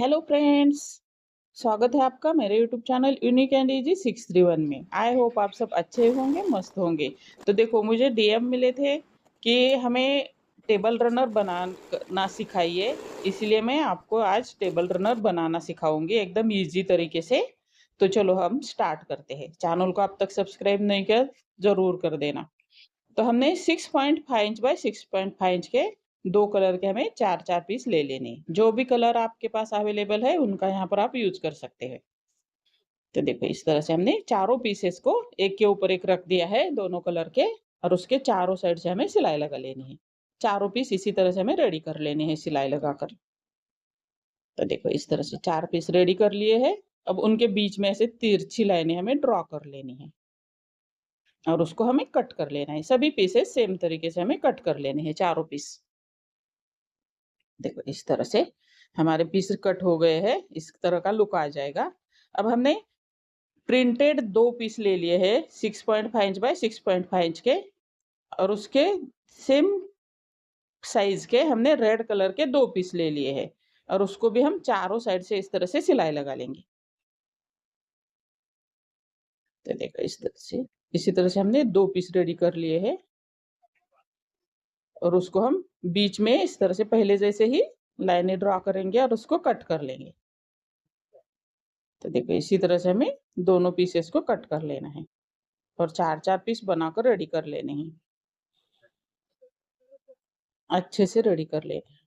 Hello friends. स्वागत है आपका मेरे YouTube channel unique and easy 631 में। आई होप आप सब अच्छे होंगे, मस्त होंगे। तो देखो, मुझे डीएम मिले थे कि हमें टेबल रनर बनाना सिखाइए, इसलिए मैं आपको आज टेबल रनर बनाना सिखाऊंगी एकदम इजी तरीके से। तो चलो हम स्टार्ट करते हैं। चैनल को अब तक सब्सक्राइब नहीं किया, जरूर कर देना। तो हमने 6.5 इंच बाय 6.5 इंच के दो कलर के हमें चार चार पीस ले लेने हैं। जो भी कलर आपके पास अवेलेबल है उनका यहाँ पर आप यूज कर सकते हैं। तो देखो, इस तरह से हमने चारों पीसेस को एक के ऊपर एक रख दिया है, दोनों कलर के। और उसके चारों साइड से हमें सिलाई लगा लेनी है। चारों पीस इसी तरह से हमें रेडी कर लेने हैं सिलाई लगाकर। तो देखो, इस तरह से चार पीस रेडी कर लिए हैं। अब उनके बीच में ऐसे तिरछी लाइनें हमें ड्रॉ कर लेनी है और उसको हमें कट कर लेना है। सभी पीसेस सेम तरीके से हमें कट कर लेने हैं, चारों पीस। देखो, इस तरह से हमारे पीस कट हो गए हैं। इस तरह का लुक आ जाएगा। अब हमने प्रिंटेड दो पीस ले लिए हैं 6.5 इंच बाय 6.5 इंच के, और उसके सेम साइज के हमने रेड कलर के दो पीस ले लिए हैं। और उसको भी हम चारों साइड से इस तरह से सिलाई लगा लेंगे। तो देखो, इस तरह से इसी तरह से हमने दो पीस रेडी कर लिए हैं। और उसको हम बीच में इस तरह से पहले जैसे ही लाइनें ड्रॉ करेंगे और उसको कट कर लेंगे। तो देखो, इसी तरह से हमें दोनों पीसेस को कट कर लेना है और चार चार पीस बनाकर रेडी कर लेने हैं। अच्छे से रेडी कर लेना है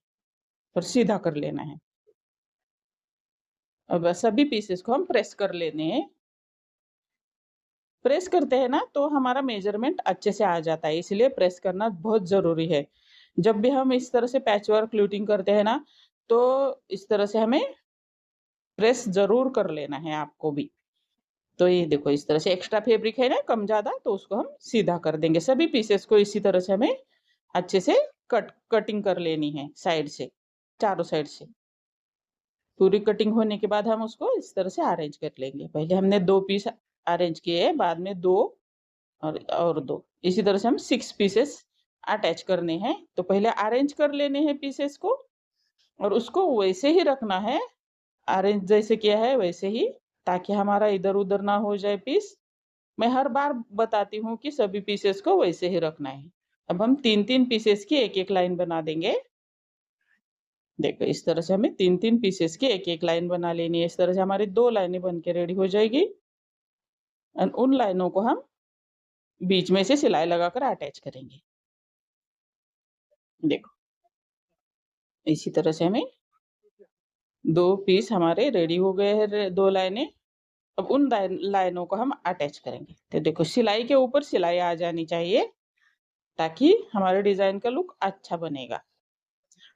और सीधा कर लेना है। अब सभी पीसेस को हम प्रेस कर लेने हैं। प्रेस करते हैं ना तो हमारा मेजरमेंट अच्छे से आ जाता है, इसलिए प्रेस करना बहुत जरूरी है। जब भी हम इस तरह से पैच वर्क लूटिंग करते हैं ना, तो इस तरह से हमें प्रेस जरूर कर लेना है आपको भी। तो ये देखो, इस तरह से एक्स्ट्रा फैब्रिक है ना कम ज्यादा, तो उसको हम सीधा कर देंगे। सभी पीसेस को इसी तरह से हमें अच्छे से कटिंग कर लेनी है साइड से, चारों साइड से। पूरी कटिंग होने के बाद हम उसको इस तरह से अरेंज कर लेंगे। पहले हमने दो पीस अरेंज किए, बाद में दो और दो। इसी तरह से हम 6 पीसेस अटैच करने हैं। तो पहले अरेंज कर लेने हैं पीसेस को, और उसको वैसे ही रखना है, अरेंज जैसे किया है वैसे ही, ताकि हमारा इधर उधर ना हो जाए पीस। मैं हर बार बताती हूँ कि सभी पीसेस को वैसे ही रखना है। अब हम तीन तीन पीसेस की एक एक लाइन बना देंगे। देखो, इस तरह से हमें तीन तीन पीसेस की एक एक लाइन बना लेनी है। इस तरह से हमारी दो लाइनें बन के रेडी हो जाएगी। और उन लाइनों को हम बीच में से सिलाई लगाकर अटैच करेंगे। देखो, इसी तरह से हमें दो पीस हमारे रेडी हो गए हैं, दो लाइनें। अब उन लाइनों को हम अटैच करेंगे। तो देखो, सिलाई के ऊपर सिलाई आ जानी चाहिए, ताकि हमारे डिजाइन का लुक अच्छा बनेगा।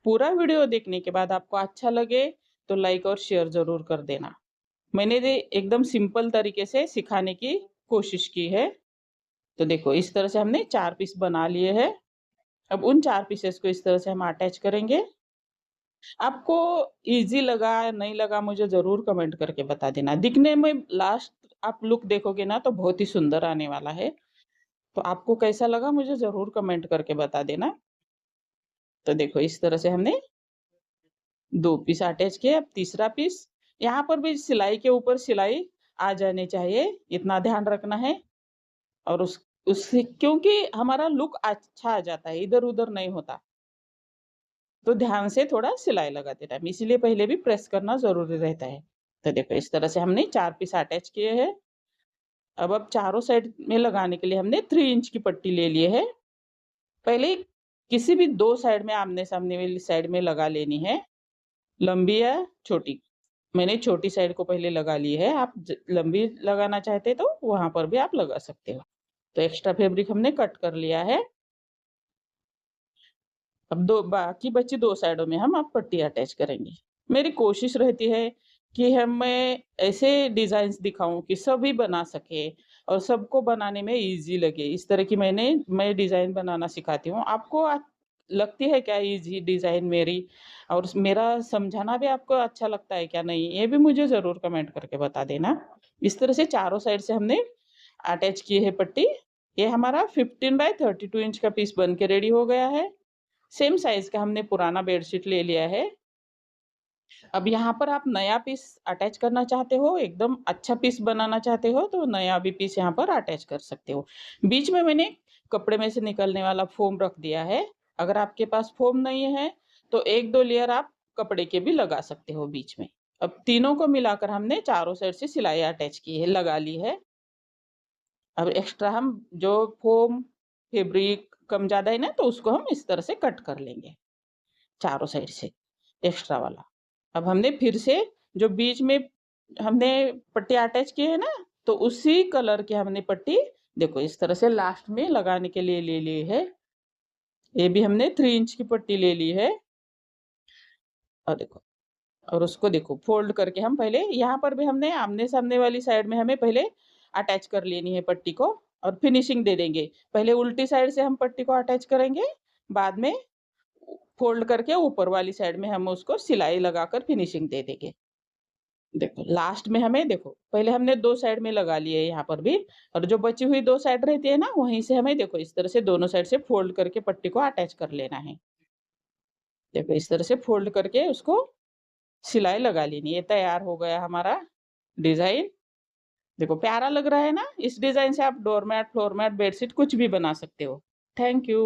पूरा वीडियो देखने के बाद आपको अच्छा लगे तो लाइक और शेयर जरूर कर देना। मैंने ये एकदम सिंपल तरीके से सिखाने की कोशिश की है। तो देखो, इस तरह से हमने चार पीस बना लिए हैं। अब उन चार पीसेस को इस तरह से हम अटैच करेंगे। आपको इजी लगा नहीं लगा मुझे जरूर कमेंट करके बता देना। दिखने में लास्ट आप लुक देखोगे ना तो बहुत ही सुंदर आने वाला है। तो आपको कैसा लगा मुझे जरूर कमेंट करके बता देना। तो देखो, इस तरह से हमने दो पीस अटैच किए। अब तीसरा पीस, यहाँ पर भी सिलाई के ऊपर सिलाई आ जाने चाहिए, इतना ध्यान रखना है। और उससे क्योंकि हमारा लुक अच्छा आ जाता है, इधर उधर नहीं होता, तो ध्यान से थोड़ा सिलाई लगाते टाइम इसीलिए पहले भी प्रेस करना जरूरी रहता है। तो देखो, इस तरह से हमने चार पीस अटैच किए हैं। अब चारों साइड में लगाने के लिए हमने 3 इंच की पट्टी ले लिए है। पहले किसी भी दो साइड में आमने सामने वाली साइड में लगा लेनी है, लंबी या छोटी। मैंने छोटी साइड को पहले लगा ली है। आप लंबी लगाना चाहते तो वहां पर भी आप लगा सकते हो। तो एक्स्ट्रा फैब्रिक हमने कट कर लिया है। अब दो बाकी बची दो साइडों में हम अब पट्टी अटैच करेंगे। मेरी कोशिश रहती है कि मैं ऐसे डिजाइन्स दिखाऊं कि सभी बना सके और सबको बनाने में इजी लगे। इस तरह की मैं डिजाइन बनाना सिखाती हूँ। आपको लगती है क्या इजी डिजाइन मेरी, और मेरा समझाना भी आपको अच्छा लगता है क्या नहीं, ये भी मुझे जरूर कमेंट करके बता देना। इस तरह से चारों साइड से हमने अटैच की है पट्टी। ये हमारा 15 बाय 32 इंच का पीस बन के रेडी हो गया है। सेम साइज का हमने पुराना बेडशीट ले लिया है। अब यहाँ पर आप नया पीस अटैच करना चाहते हो, एकदम अच्छा पीस बनाना चाहते हो, तो नया भी पीस यहाँ पर अटैच कर सकते हो। बीच में मैंने कपड़े में से निकलने वाला फ़ोम रख दिया है। अगर आपके पास फ़ोम नहीं है, तो 1-2 लेयर आप कपड़े के भी लगा सकते हो बीच में। अब तीनों को मिलाकर हमने चारों साइड से सिलाई अटैच की है, लगा ली है। अब एक्स्ट्रा हम जो फ़ोम, फैब्रिक कम-ज़्यादा है ना, तो उसको हम इस तरह से कट कर लेंगे, चारों साइड से, एक्स्ट्रा वाला। अब हमने फिर से जो बीच में हमने पट्टी अटैच की है ना, तो उसी कलर की हमने पट्टी देखो इस तरह से लास्ट में लगाने के लिए ले ली है। ये भी हमने 3 इंच की पट्टी ले ली है और देखो और उसको देखो फ़ोल्ड करके हम पहले यहाँ पर भी हमने आमने-सामने वाली साइड में हमें पहले अटैच कर लेनी है पट्टी को और फिनिशिंग दे देंगे। पहले उल्टी साइड से हम पट्टी को अटैच करेंगे, बाद में फ़ोल्ड करके ऊपर वाली साइड में हम उसको सिलाई लगाकर फिनिशिंग दे देंगे। देखो लास्ट में हमें देखो पहले हमने 2 साइड में लगा लिए यहाँ पर भी और जो बची हुई 2 साइड रहती है ना, वहीं से हमें देखो इस तरह से दोनों साइड से फ़ोल्ड करके पट्टी को अटैच कर लेना है। देखो इस तरह से फ़ोल्ड करके उसको सिलाई लगा लेनी है। ये तैयार हो गया हमारा डिज़ाइन। देखो प्यारा लग रहा है ना? इस डिज़ाइन से आप डोरमैट, फ्लोर मैट, बेडशीट कुछ भी बना सकते हो। Thank you.